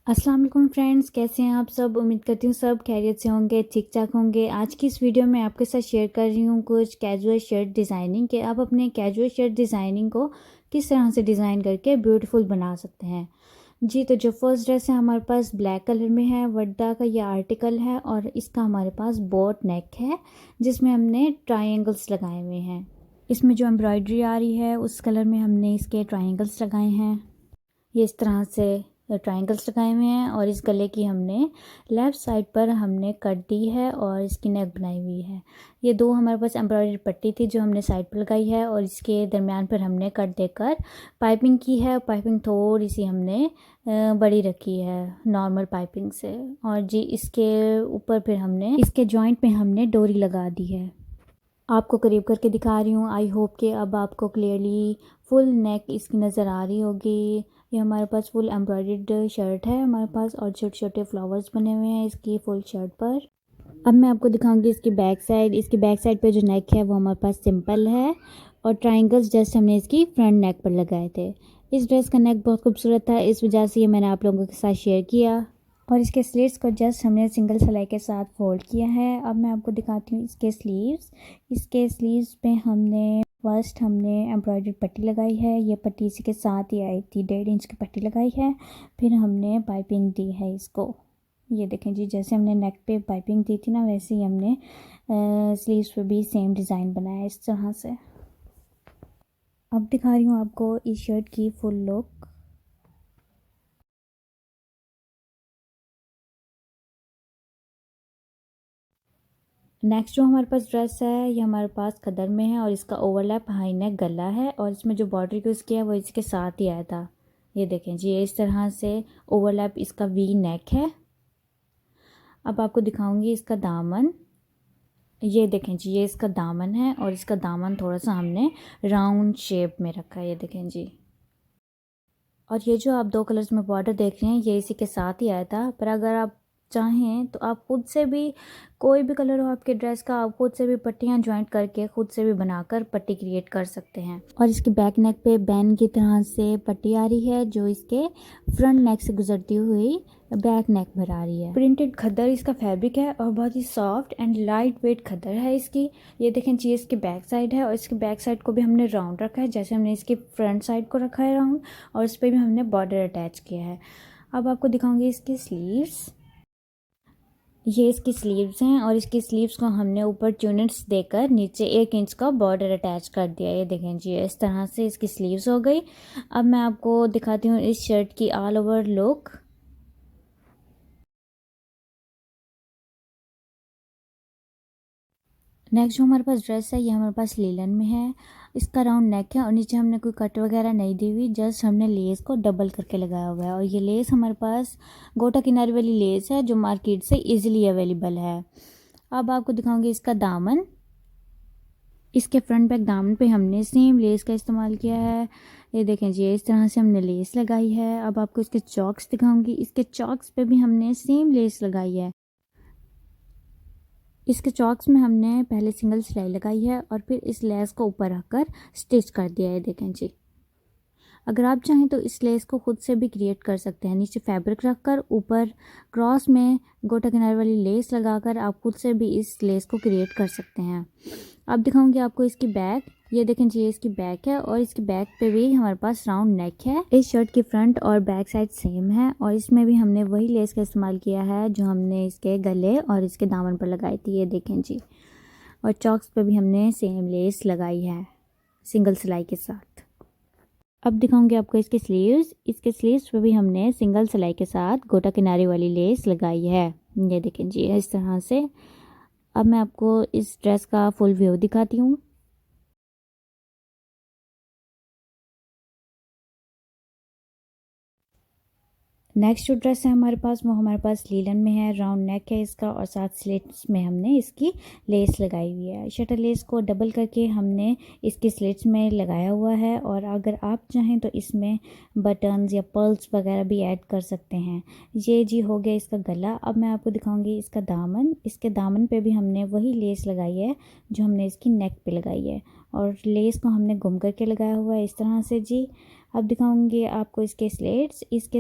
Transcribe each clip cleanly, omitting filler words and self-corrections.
अस्सलाम वालेकुम फ्रेंड्स, कैसे हैं आप सब। उम्मीद करती हूँ सब खैरियत से होंगे, ठीक ठाक होंगे। आज की इस वीडियो में आपके साथ शेयर कर रही हूँ कुछ कैजुअल शर्ट डिज़ाइनिंग के। आप अपने कैजुअल शर्ट डिज़ाइनिंग को किस तरह से डिज़ाइन करके ब्यूटीफुल बना सकते हैं जी। तो जो फर्स्ट ड्रेस है हमारे पास ब्लैक कलर में है, वड्डा का ये आर्टिकल है और इसका हमारे पास बोट नेक है जिसमें हमने ट्राइंगल्स लगाए हुए हैं। इसमें जो एम्ब्रॉयडरी आ रही है उस कलर में हमने इसके ट्राइंगल्स लगाए हैं। ये इस तरह से ट्रायंगल्स लगाए हुए हैं और इस गले की हमने लेफ़्ट साइड पर हमने कट दी है और इसकी नेक बनाई हुई है। ये दो हमारे पास एम्ब्रॉयडरी पट्टी थी जो हमने साइड पर लगाई है और इसके दरमियान पर हमने कट देकर पाइपिंग की है। पाइपिंग थोड़ी सी हमने बड़ी रखी है नॉर्मल पाइपिंग से। और जी इसके ऊपर फिर हमने इसके जॉइंट पे हमने डोरी लगा दी है। आपको करीब करके दिखा रही हूँ। आई होप कि अब आपको क्लियरली फुल नेक इसकी नज़र आ रही होगी। ये हमारे पास फुल एम्ब्रॉयडर्ड शर्ट है हमारे पास और छोटे छोटे फ्लावर्स बने हुए हैं इसकी फुल शर्ट पर। अब मैं आपको दिखाऊंगी इसकी बैक साइड। इसकी बैक साइड पे जो नेक है वो हमारे पास सिंपल है और ट्रायंगल्स जस्ट हमने इसकी फ्रंट नेक पर लगाए थे। इस ड्रेस का नेक बहुत खूबसूरत था, इस वजह से ये मैंने आप लोगों के साथ शेयर किया। और इसके स्लीव्स को जस्ट हमने सिंगल सिलाई के साथ फोल्ड किया है। अब मैं आपको दिखाती हूँ इसके स्लीव्स। इसके स्लीव्स पे फर्स्ट हमने एम्ब्रॉयडरी पट्टी लगाई है। ये पट्टी इसी के साथ ही आई थी, 1.5 इंच की पट्टी लगाई है। फिर हमने पाइपिंग दी है इसको। ये देखें जी, जैसे हमने नेक पे पाइपिंग दी थी ना वैसे ही हमने स्लीव्स पे भी सेम डिज़ाइन बनाया इस तरह से। अब दिखा रही हूँ आपको इस शर्ट की फुल लुक। नेक्स्ट जो हमारे पास ड्रेस है ये हमारे पास खदर में है और इसका ओवरलैप हाई नेक गला है और इसमें जो बॉर्डर यूज़ किया है वो इसके साथ ही आया था। ये देखें जी, ये इस तरह से ओवरलैप इसका वी नेक है। अब आपको दिखाऊंगी इसका दामन। ये देखें जी, ये इसका दामन है और इसका दामन थोड़ा सा हमने राउंड शेप में रखा है। ये देखें जी, और ये जो आप दो कलर्स में बॉर्डर देख रहे हैं ये इसी के साथ ही आया था। पर अगर आप चाहें तो आप खुद से भी, कोई भी कलर हो आपके ड्रेस का, आप खुद से भी पट्टियाँ ज्वाइंट करके खुद से भी बनाकर पट्टी क्रिएट कर सकते हैं। और इसके बैक नेक पे बैन की तरह से पट्टी आ रही है जो इसके फ्रंट नेक से गुजरती हुई बैक नेक पर आ रही है। प्रिंटेड खद्दर इसका फैब्रिक है और बहुत ही सॉफ्ट एंड लाइट वेट खद्दर है इसकी। ये देखें जी, इसकी बैक साइड है और इसके बैक साइड को भी हमने राउंड रखा है जैसे हमने इसकी फ्रंट साइड को रखा है राउंड, और इस पर भी हमने बॉर्डर अटैच किया है। अब आपको दिखाऊंगी इसकी स्लीव्स। ये इसकी स्लीव्स हैं और इसकी स्लीव्स को हमने ऊपर ट्यूनिट्स देकर नीचे 1 इंच का बॉर्डर अटैच कर दिया। ये देखें जी, इस तरह से इसकी स्लीव्स हो गई। अब मैं आपको दिखाती हूँ इस शर्ट की ऑल ओवर लुक। नेक्स्ट जो हमारे पास ड्रेस है ये हमारे पास लीलन में है। इसका राउंड नेक है और नीचे हमने कोई कट वगैरह नहीं दी हुई, जस्ट हमने लेस को डबल करके लगाया हुआ है। और ये लेस हमारे पास गोटा किनारे वाली लेस है जो मार्केट से इजीली अवेलेबल है। अब आपको दिखाऊंगी इसका दामन। इसके फ्रंट बैक दामन पे हमने सेम लेस का इस्तेमाल किया है। ये देखें जी, इस तरह से हमने लेस लगाई है। अब आपको इसके चॉक्स दिखाऊंगी। इसके चॉक्स पे भी हमने सेम लेस लगाई है। इसके चॉक्स में हमने पहले सिंगल सिलाई लगाई है और फिर इस लेस को ऊपर रखकर स्टिच कर दिया है। देखें जी, अगर आप चाहें तो इस लेस को खुद से भी क्रिएट कर सकते हैं। नीचे फैब्रिक रखकर ऊपर क्रॉस में गोटा किनारे वाली लेस लगाकर आप खुद से भी इस लेस को क्रिएट कर सकते हैं। अब दिखाऊंगी आपको इसकी बैक। ये देखें जी, ये इसकी बैक है और इसकी बैक पे भी हमारे पास राउंड नेक है। इस शर्ट की फ्रंट और बैक साइड सेम है और इसमें भी हमने वही लेस का इस्तेमाल किया है जो हमने इसके गले और इसके दामन पर लगाई थी। ये देखें जी, और चॉक्स पे भी हमने सेम लेस लगाई है सिंगल सिलाई के साथ। अब दिखाऊंगी आपको इसके स्लीव्स। इसके स्लीव्स पे भी हमने सिंगल सिलाई के साथ गोटा किनारे वाली लेस लगाई है। ये देखें जी, इस तरह से। अब मैं आपको इस ड्रेस का फुल व्यू दिखाती हूँ। नेक्स्ट जो ड्रेस है हमारे पास वो हमारे पास लीलन में है। राउंड नेक है इसका और साथ स्लिट्स में हमने इसकी लेस लगाई हुई है। शटर लेस को डबल करके हमने इसकी स्लिट्स में लगाया हुआ है और अगर आप चाहें तो इसमें बटन्स या पर्ल्स वगैरह भी ऐड कर सकते हैं। ये जी हो गया इसका गला। अब मैं आपको दिखाऊंगी इसका दामन। इसके दामन पे भी हमने वही लेस लगाई है जो हमने इसकी नेक पे लगाई है और लेस को हमने गुम करके लगाया हुआ है इस तरह से जी। अब दिखाऊंगी आपको इसके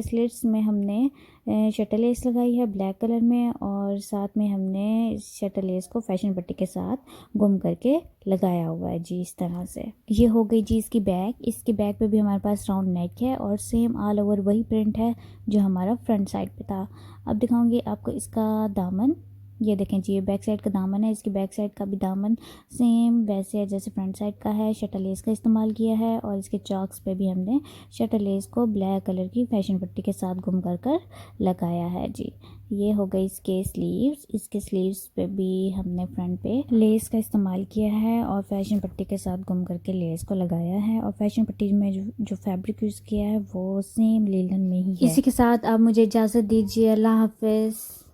स्लेट्स में हमने शटल लेस लगाई है ब्लैक कलर में, और साथ में हमने शटल लेस को फैशन पट्टी के साथ गुम करके लगाया हुआ है जी। इस तरह से ये हो गई जी इसकी बैक। इसकी बैक पे भी हमारे पास राउंड नेक है और सेम ऑल ओवर वही प्रिंट है जो हमारा फ्रंट साइड पे था। अब दिखाऊंगी आपको इसका दामन। ये देखें जी, ये बैक साइड का दामन है। इसकी बैक साइड का भी दामन सेम वैसे है जैसे फ्रंट साइड का है। शटल लेस का इस्तेमाल किया है और इसके चॉक्स पे भी हमने शटल लेस को ब्लैक कलर की फैशन पट्टी के साथ गुम कर लगाया है जी। ये हो गई इसके स्लीव्स। इसके स्लीव्स पे भी हमने फ्रंट पे लेस का इस्तेमाल किया है और फैशन पट्टी के साथ गुम करके लेस को लगाया है, और फैशन पट्टी में जो फैब्रिक यूज़ किया है वो सेम लीलन में ही है। इसी के साथ आप मुझे इजाज़त दीजिए। अल्लाह हाफिज़।